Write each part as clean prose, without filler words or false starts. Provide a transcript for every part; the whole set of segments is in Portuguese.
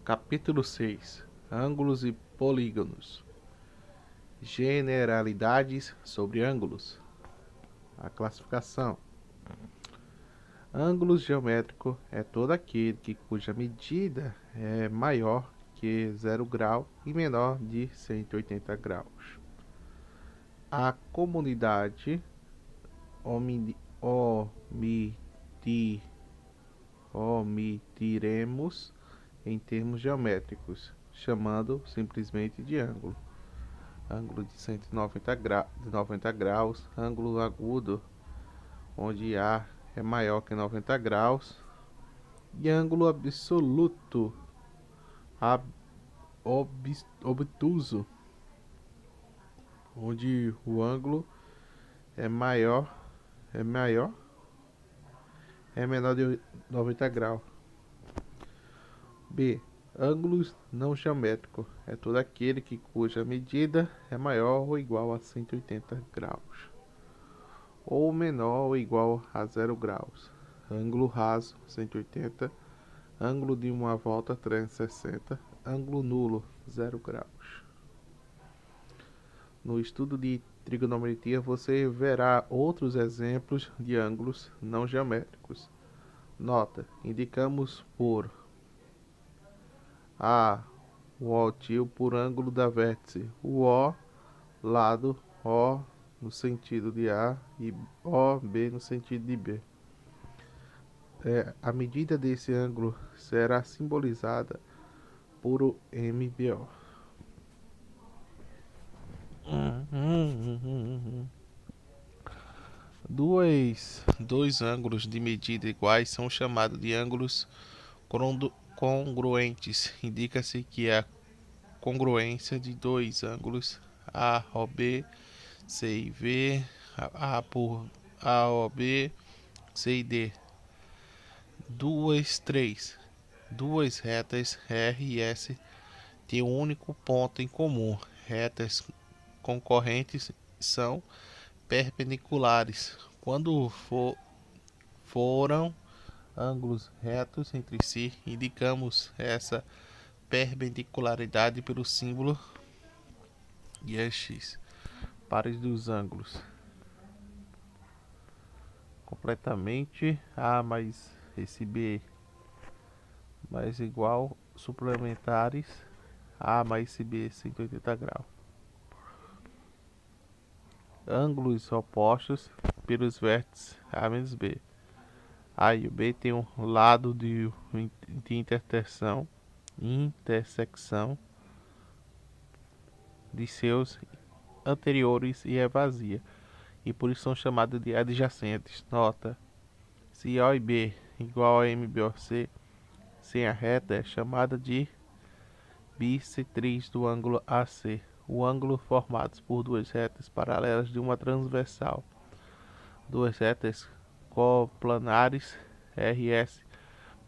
Capítulo 6: Ângulos e polígonos. Generalidades sobre ângulos. A classificação. Ângulo geométrico é todo aquele cuja medida é maior que 0 grau e menor de 180 graus. A comunidade omitiremos em termos geométricos, chamando simplesmente de ângulo. Ângulo de 90 graus, ângulo agudo, onde A é maior que 90 graus, e ângulo absoluto, obtuso, onde o ângulo é menor de 90 graus. B. Ângulos não geométricos é todo aquele cuja medida é maior ou igual a 180 graus, ou menor ou igual a 0 graus. Ângulo raso 180, ângulo de uma volta 360, ângulo nulo 0 graus. No estudo de trigonometria você verá outros exemplos de ângulos não geométricos. Nota: indicamos por A o altil por ângulo da vértice, o O lado, O no sentido de A e OB no sentido de B. A medida desse ângulo será simbolizada por o MBO. Dois ângulos de medida iguais são chamados de ângulos congruentes. Indica-se que a congruência de dois ângulos AOB, C e V, A por AOB, C e D. Duas retas R e S têm um único ponto em comum. Retas concorrentes são perpendiculares quando foram ângulos retos entre si. Indicamos essa perpendicularidade pelo símbolo de x. Pares dos ângulos completamente A mais esse B mais igual suplementares A mais esse B 180 graus. Ângulos opostos pelos vértices A menos B. A e o B têm um lado de intersecção de seus anteriores e é vazia, e por isso são chamados de adjacentes. Nota: se O e B igual a MBOC sem a reta é chamada de bissetriz do ângulo AC. O ângulo formado por duas retas paralelas de uma transversal. Duas retas coplanares RS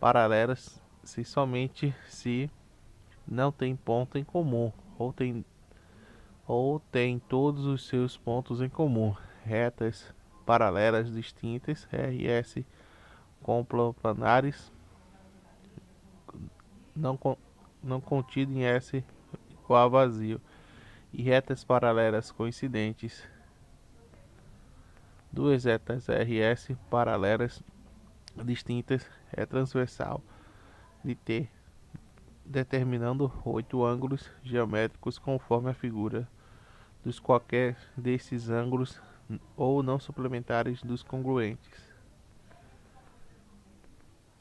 paralelas somente se não tem ponto em comum ou tem todos os seus pontos em comum. Retas paralelas distintas RS coplanares não contido em S igual a vazio, e retas paralelas coincidentes. Duas retas RS paralelas distintas é transversal de T, determinando 8 ângulos geométricos conforme a figura dos qualquer desses ângulos ou não suplementares dos congruentes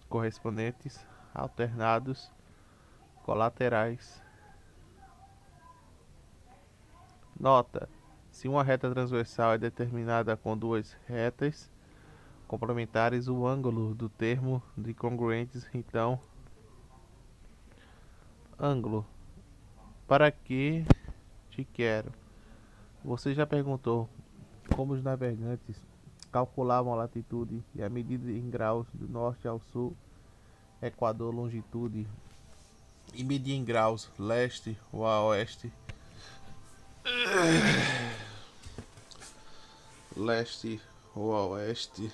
correspondentes, alternados, colaterais. Nota: se uma reta transversal é determinada com duas retas complementares, o ângulo do termo de congruentes, então, ângulo. Para que te quero? Você já perguntou como os navegantes calculavam a latitude e a medida em graus do norte ao sul, equador, longitude, e medir em graus leste ou a oeste, leste ou a oeste,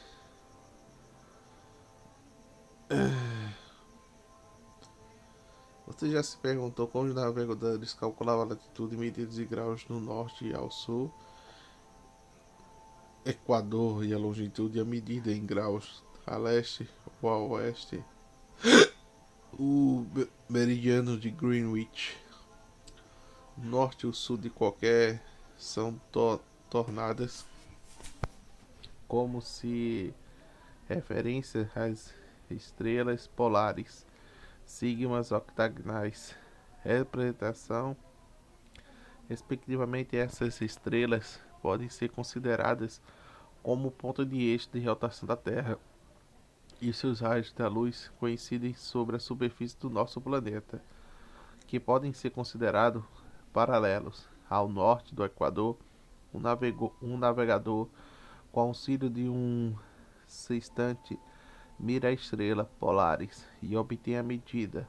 Você já se perguntou como os navegadores calculavam a latitude, medidas e graus no norte e ao sul, Equador e a longitude, a medida em graus a leste ou a oeste, o meridiano de Greenwich, norte ou sul de qualquer são tornadas como se referência às estrelas polares, sigmas octagonais, representação. Respectivamente, essas estrelas podem ser consideradas como ponto de eixo de rotação da Terra, e seus raios da luz coincidem sobre a superfície do nosso planeta, que podem ser considerados paralelos. Ao norte do Equador, um navegador, com auxílio de um sextante, mira a estrela polaris e obtém a medida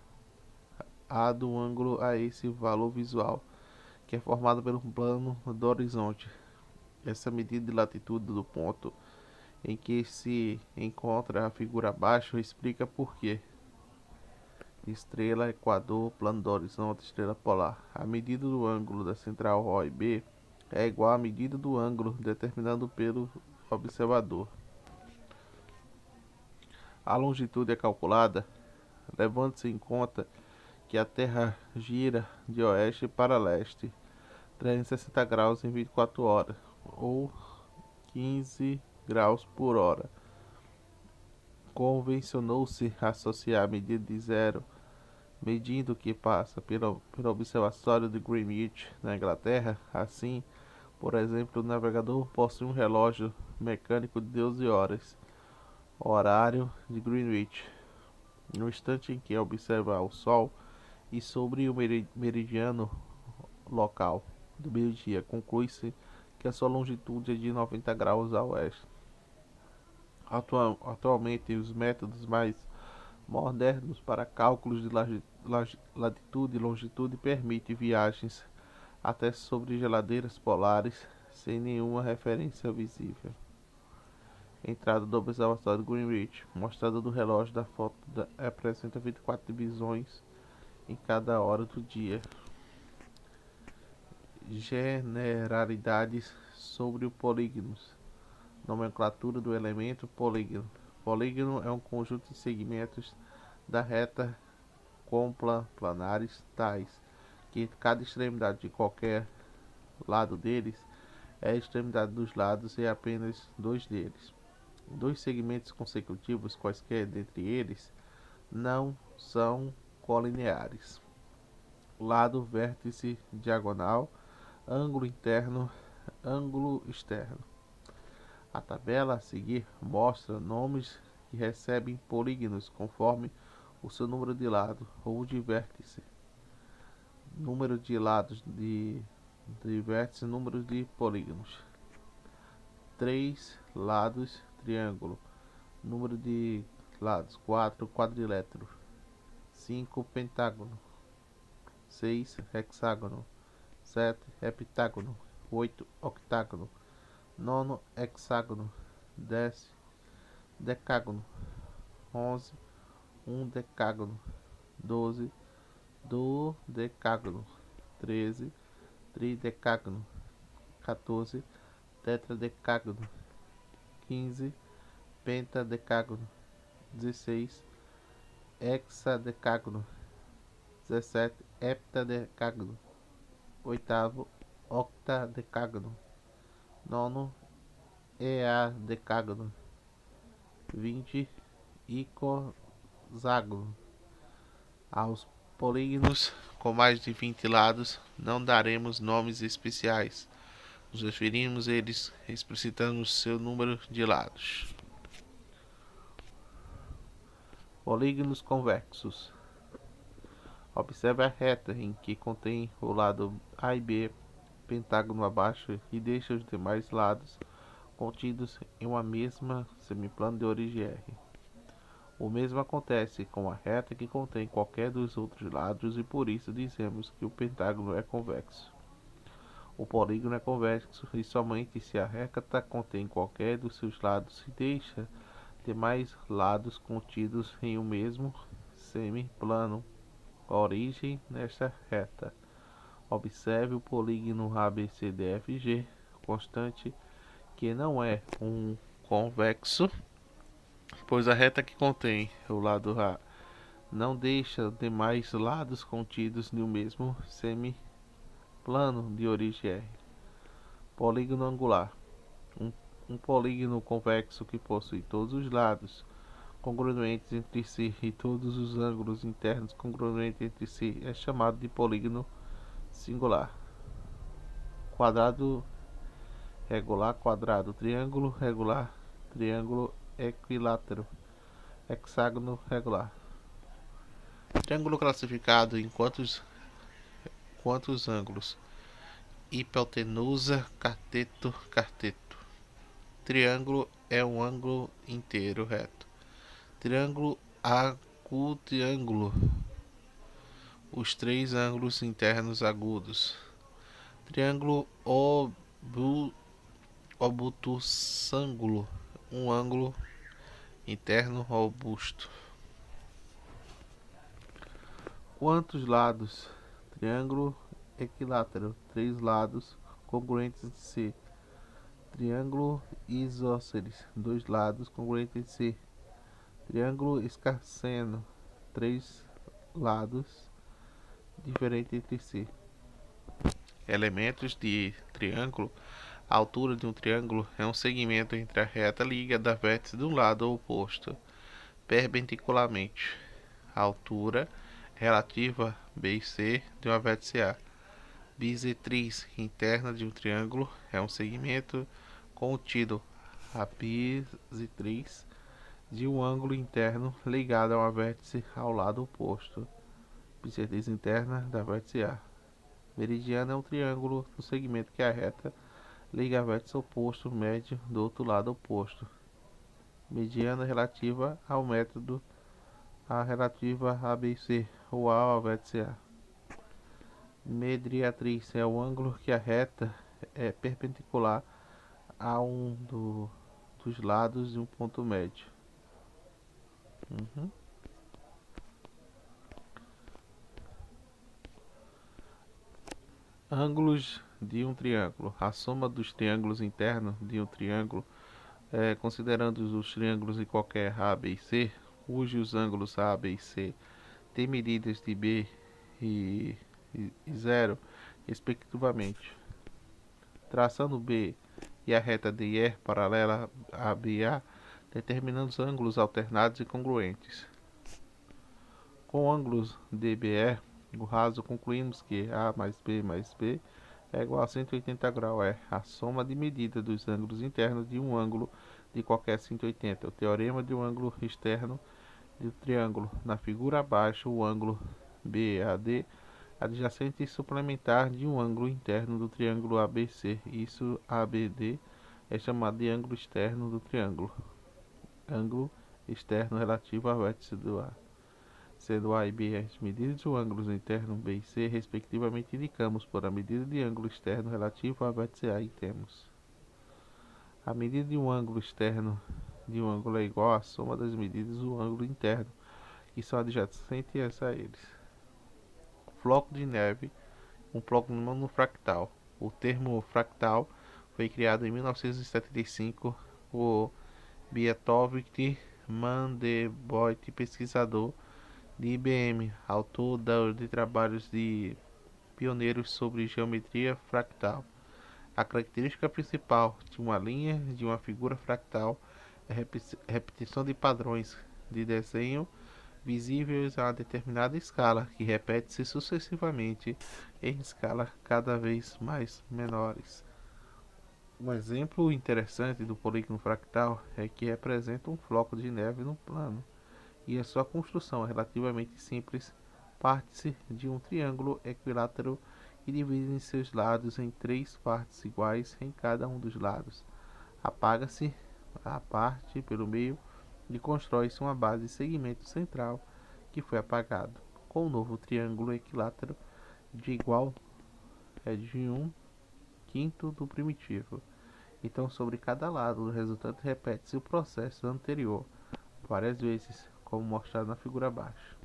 a do ângulo a esse valor visual, que é formado pelo plano do horizonte. Essa medida de latitude do ponto em que se encontra a figura abaixo explica por que estrela, equador, plano do horizonte, estrela polar. A medida do ângulo da central O e B é igual à medida do ângulo determinado pelo observador. A longitude é calculada levando-se em conta que a Terra gira de oeste para leste 360 graus em 24 horas, ou 15 graus por hora. Convencionou-se associar a medida de zero, medindo o que passa pelo observatório de Greenwich, na Inglaterra. Assim, por exemplo, o navegador possui um relógio mecânico de 12 horas, horário de Greenwich, no instante em que observa o Sol, e sobre o meridiano local do meio-dia, conclui-se que a sua longitude é de 90 graus a oeste. Atualmente, os métodos mais modernos para cálculos de latitude e longitude permitem viagens até sobre geladeiras polares sem nenhuma referência visível. Entrada do observatório Greenwich. Mostrada do relógio da foto apresenta 24 divisões em cada hora do dia. Generalidades sobre o polígonos. Nomenclatura do elemento polígono. Polígono é um conjunto de segmentos da reta planares tais que cada extremidade de qualquer lado deles é a extremidade dos lados e apenas dois deles. Dois segmentos consecutivos, quaisquer dentre eles, não são colineares. Lado, vértice, diagonal, ângulo interno, ângulo externo. A tabela a seguir mostra nomes que recebem polígonos conforme o seu número de lado ou de vértice. Número de lados de vértice, número de polígonos. 3 lados, triângulo. Número de lados, 4 quadrilátero. 5 pentágono. 6 hexágono. 7 heptágono. 8 octágono. 9 hexágono. 10 decágono. 11 decágono. 12 dodecágono. 13 tridecágono. 14 tetradecágono. 15 pentadecágono. 16 hexadecágono. 17 heptadecágono. Oitavo octadecágono. Nono eadecágono. 20 icoságono. Aos polígonos com mais de 20 lados não daremos nomes especiais. Nos referimos a eles explicitando seu número de lados. Polígonos convexos. Observe a reta em que contém o lado A e B, pentágono abaixo, e deixa os demais lados contidos em uma mesma semiplano de origem R. O mesmo acontece com a reta que contém qualquer dos outros lados, e por isso dizemos que o pentágono é convexo. O polígono é convexo e somente se a reta contém qualquer dos seus lados e deixa demais lados contidos em um mesmo semiplano. origem nesta reta. Observe o polígono ABCDFG constante, que não é um convexo, pois a reta que contém o lado A não deixa demais lados contidos no mesmo semiplano de origem R. Polígono angular. Um, um polígono convexo que possui todos os lados congruentes entre si e todos os ângulos internos congruentes entre si é chamado de polígono singular. Quadrado regular, quadrado, triângulo regular, triângulo equilátero, hexágono regular. Triângulo classificado em quantos ângulos? Hipotenusa, cateto, cateto. Triângulo é um ângulo inteiro reto. Triângulo acutriângulo, os três ângulos internos agudos. Triângulo obtusângulo, um ângulo interno robusto. Quantos lados? Triângulo equilátero, três lados congruentes entre si. Triângulo isósceles, dois lados congruentes entre si. Triângulo escarceno, três lados diferentes entre si. Elementos de triângulo. A altura de um triângulo é um segmento entre a reta liga da vértice de um lado ao oposto, perpendicularmente. A altura relativa B e C de uma vértice A. Bisetriz interna de um triângulo é um segmento contido a bisetriz de um ângulo interno ligado a uma vértice ao lado oposto. Bisetriz interna da vértice A. Meridiano é um triângulo no segmento que a reta liga a vértice oposto médio do outro lado oposto. Mediana relativa ao método A relativa a B e C, ou A ao vértice A. Mediatriz é o ângulo que a reta é perpendicular a dos lados de um ponto médio. Ângulos de um triângulo. A soma dos triângulos internos de um triângulo, considerando os triângulos de qualquer A, B e C, cujos ângulos A, B e C têm medidas de B e 0, respectivamente. Traçando B e a reta DE paralela a BA, determinando os ângulos alternados e congruentes. Com ângulos DBE, o raso, concluímos que A mais B é igual a 180 graus. É a soma de medida dos ângulos internos de um ângulo de qualquer 180. O teorema de um ângulo externo do triângulo. Na figura abaixo, o ângulo BAD adjacente e suplementar de um ângulo interno do triângulo ABC. Isso, ABD, é chamado de ângulo externo do triângulo. Ângulo externo relativo ao vértice do A. Sendo A e B as medidas do ângulo interno B e C, respectivamente, indicamos por a medida de ângulo externo relativo ao vértice A e temos. A medida de um ângulo externo de um ângulo é igual à soma das medidas do ângulo interno, que são adjacentes a eles. Floco de neve, um polígono fractal. O termo fractal foi criado em 1975 por Bietovich Mandelbrot, pesquisador de IBM, autor de trabalhos pioneiros sobre geometria fractal. A característica principal de uma linha de uma figura fractal é a repetição de padrões de desenho visíveis a uma determinada escala, que repete-se sucessivamente em escala cada vez mais menores. Um exemplo interessante do polígono fractal é que representa um floco de neve no plano, e a sua construção é relativamente simples. Parte-se de um triângulo equilátero e divide seus lados em três partes iguais em cada um dos lados. Apaga-se a parte pelo meio e constrói-se uma base de segmento central que foi apagado. Com o novo triângulo equilátero de igual é de 1/5 do primitivo. Então, sobre cada lado do resultante repete-se o processo anterior várias vezes, como mostrado na figura abaixo.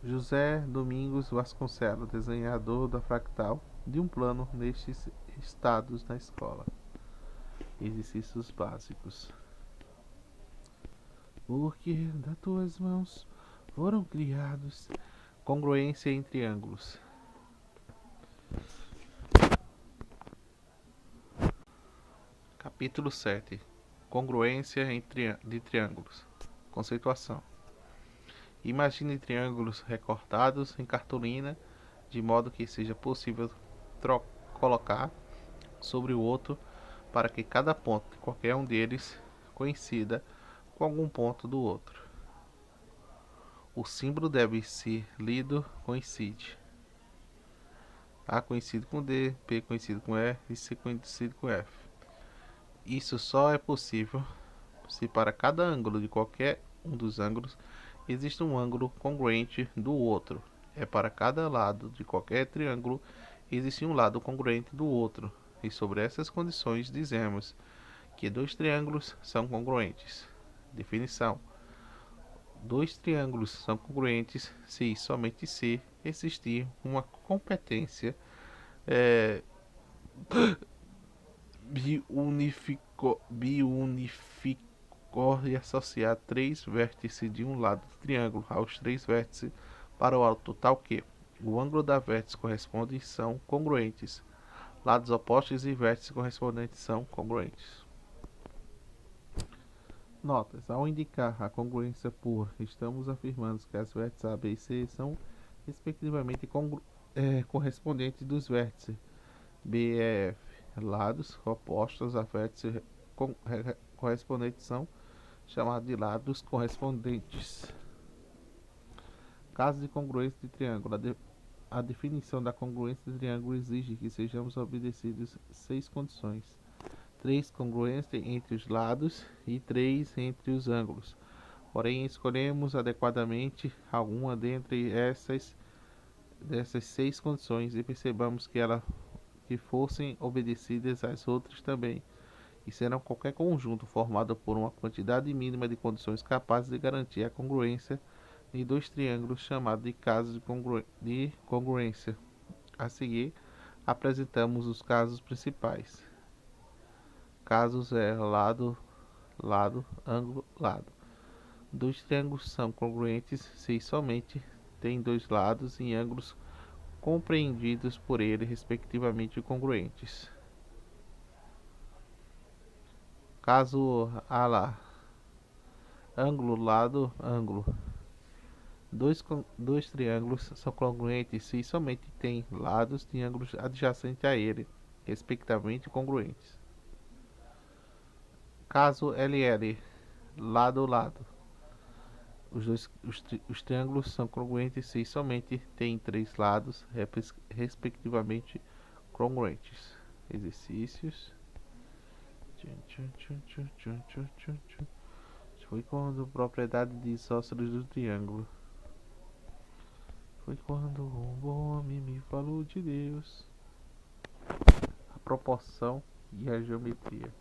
José Domingos Vasconcelos, desenhador da fractal de um plano nestes estados na escola. Exercícios básicos. Porque das tuas mãos foram criados congruência em triângulos. Capítulo 7. Congruência de triângulos. Conceituação. Imagine triângulos recortados em cartolina de modo que seja possível colocar sobre o outro para que cada ponto de qualquer um deles coincida com algum ponto do outro. O símbolo deve ser lido coincide. A coincide com D, P coincide com R e C coincide com F. Isso só é possível se para cada ângulo de qualquer um dos ângulos existe um ângulo congruente do outro. É para cada lado de qualquer triângulo existe um lado congruente do outro. E sobre essas condições dizemos que dois triângulos são congruentes. Definição: dois triângulos são congruentes se somente se existir uma competência biunificor e associar três vértices de um lado do triângulo aos três vértices para o alto, tal que o ângulo da vértice correspondente são congruentes. Lados opostos e vértices correspondentes são congruentes. Notas: ao indicar a congruência por, estamos afirmando que as vértices A, B e C são respectivamente correspondentes dos vértices B e F. Lados opostos a vértices correspondentes são chamados de lados correspondentes. Caso de congruência de triângulo. A definição da congruência de triângulo exige que sejamos obedecidos 6 condições: 3 congruência entre os lados e 3 entre os ângulos. Porém, escolhemos adequadamente alguma dentre dessas 6 condições e percebamos que fossem obedecidas as outras também, e serão qualquer conjunto formado por uma quantidade mínima de condições capazes de garantir a congruência de dois triângulos chamados de casos de congruência. A seguir, apresentamos os casos principais. Casos lado, lado, ângulo, lado. Dois triângulos são congruentes se somente têm dois lados e ângulos compreendidos por ele, respectivamente congruentes. Caso A lá, ângulo, lado, ângulo. Dois triângulos são congruentes se somente têm lados de ângulos adjacentes a ele, respectivamente congruentes. Caso LL, lado, lado. Os triângulos são congruentes se somente têm três lados, respectivamente congruentes. Exercícios. Foi quando propriedade de isósceles do triângulo. Foi quando um bom homem me falou de Deus, a proporção e a geometria.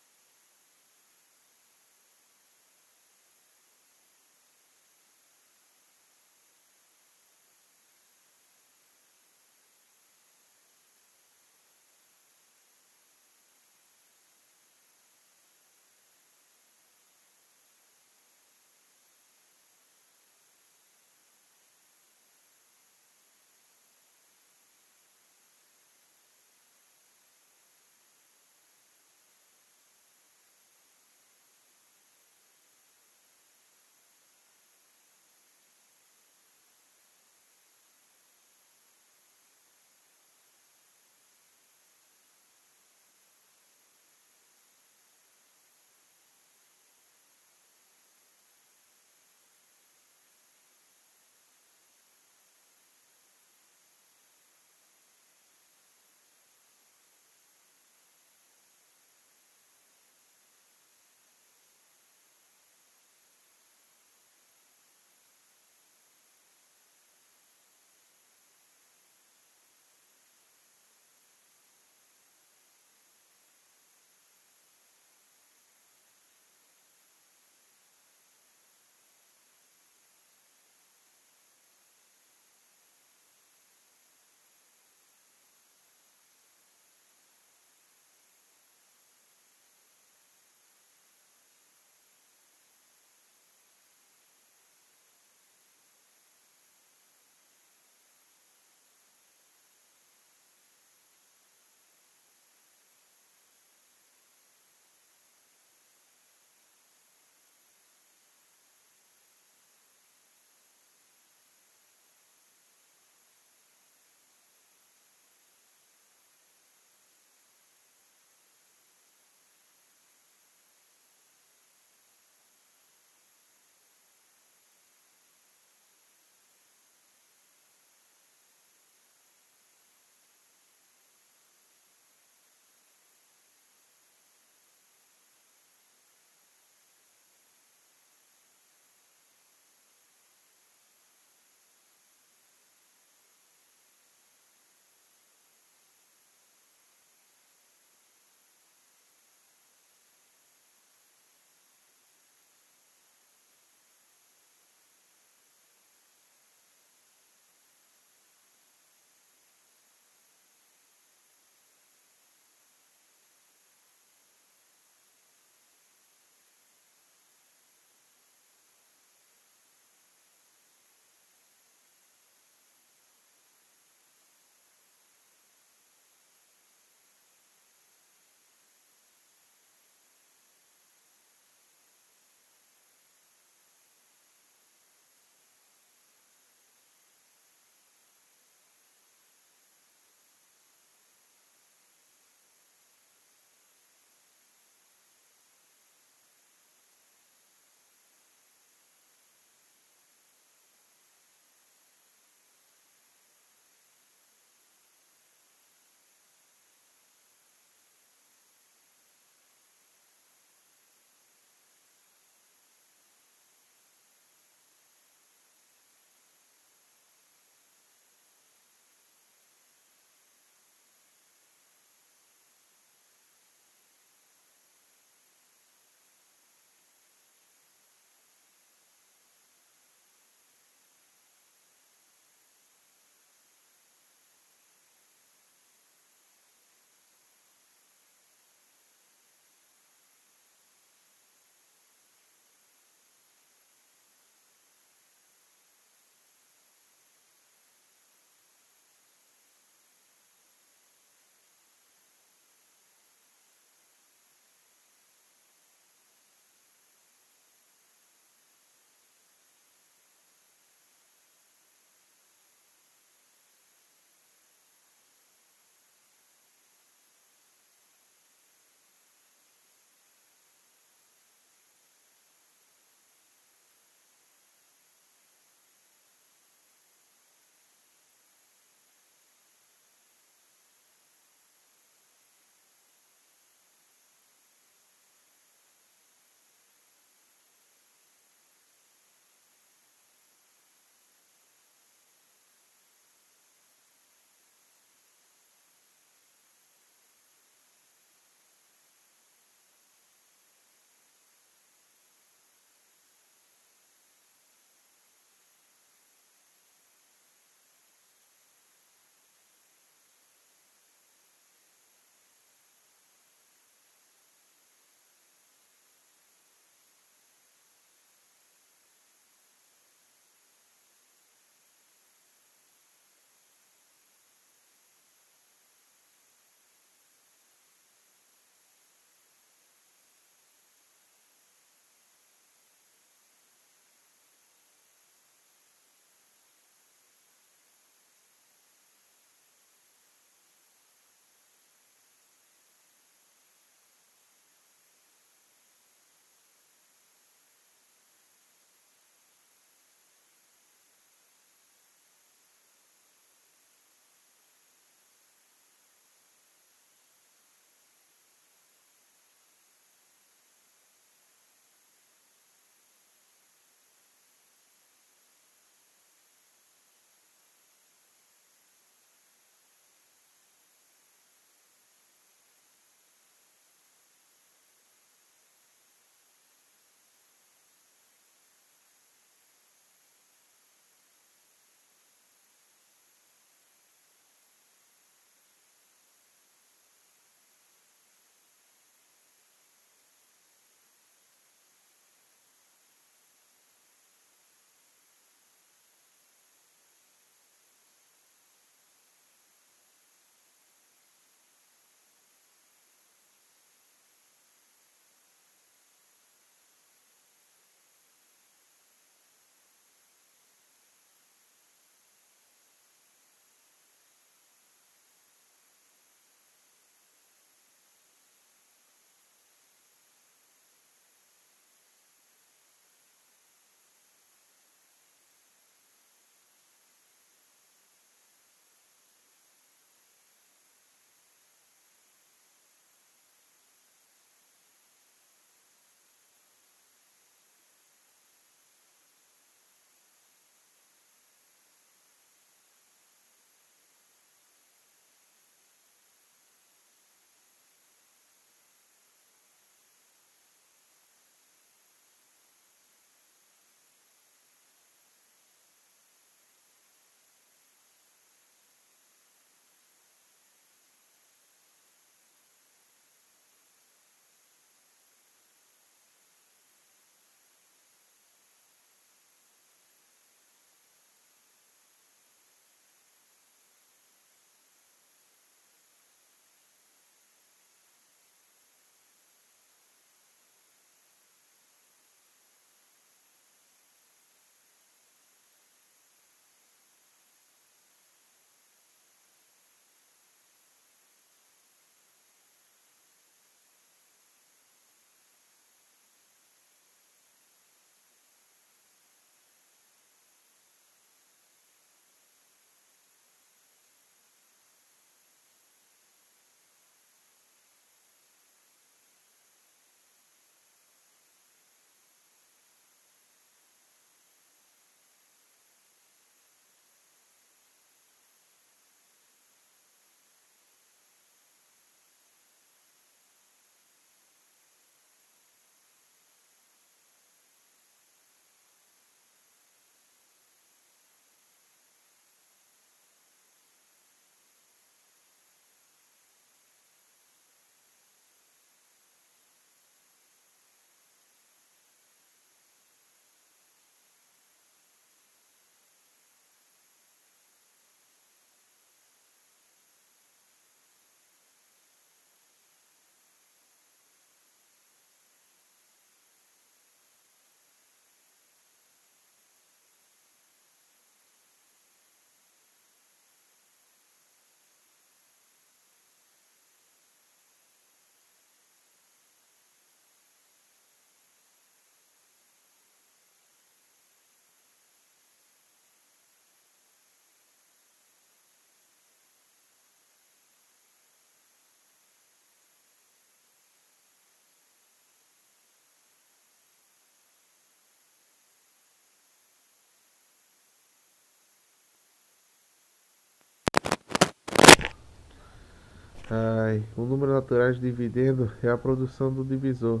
Ai, o número natural de dividendo é a produção do divisor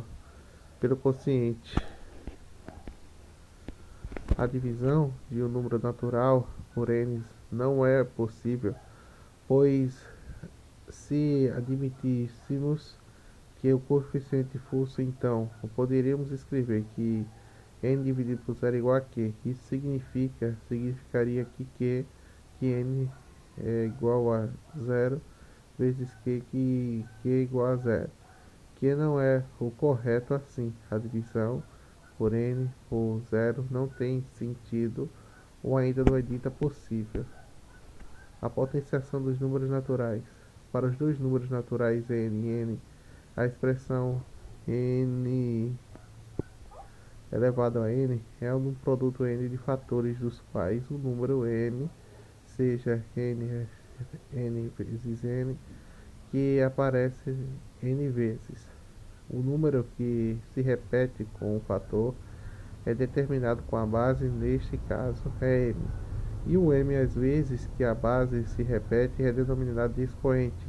pelo quociente. A divisão de um número natural por n não é possível, pois se admitíssemos que o coeficiente fosse então, poderíamos escrever que n dividido por zero é igual a q. Isso significaria que n é igual a zero vezes q é igual a zero, que não é o correto assim. A divisão por n por zero não tem sentido ou ainda não é dita possível. A potenciação dos números naturais. Para os dois números naturais n e n, a expressão n elevado a n é um produto n de fatores dos quais o número n seja n vezes n, que aparece n vezes. O número que se repete com o fator é determinado com a base, neste caso é m. E o m, às vezes que a base se repete, é denominado de expoente,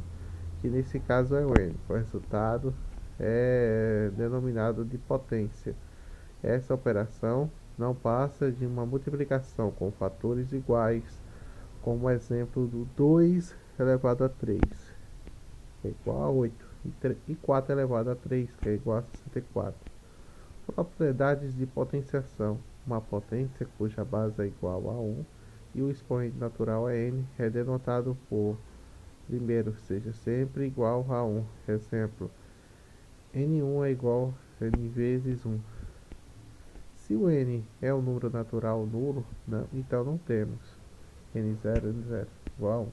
que nesse caso é o n. O resultado é denominado de potência. Essa operação não passa de uma multiplicação com fatores iguais, como o exemplo do 2 elevado a 3, que é igual a 8, e 4 elevado a 3, que é igual a 64. Propriedades de potenciação. Uma potência cuja base é igual a 1 e o expoente natural é n é denotado por, primeiro, seja sempre igual a 1. Exemplo, n1 é igual a n vezes 1. Se o n é um número natural nulo, então não temos n0 igual a 1.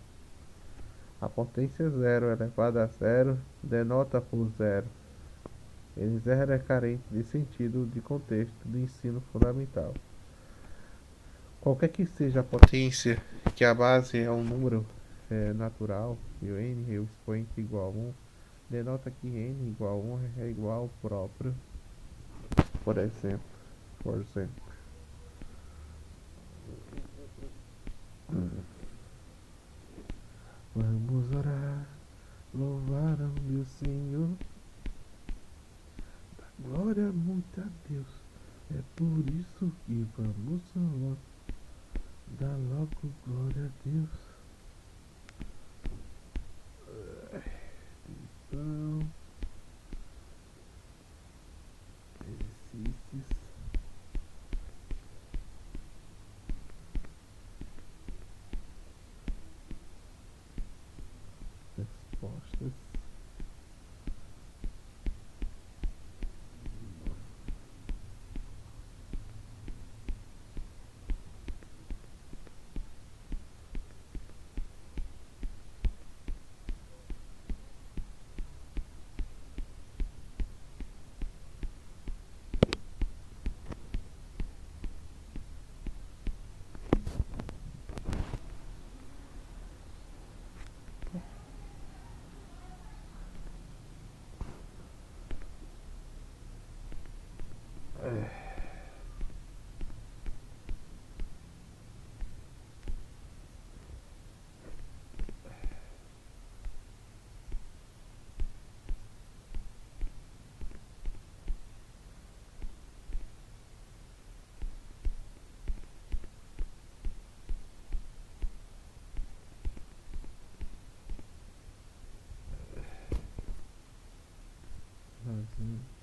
A potência 0 elevada a 0 denota por zero. N0 é carente de sentido de contexto do ensino fundamental. Qualquer que seja a potência, que a base é um número natural e o n e o expoente igual a 1, denota que n igual a 1 é igual ao próprio. Por exemplo, vamos orar, louvar ao meu Senhor, glória muito a Deus. É por isso que vamos orar, dá logo glória a Deus. Então, exercícios, respostas. Assim.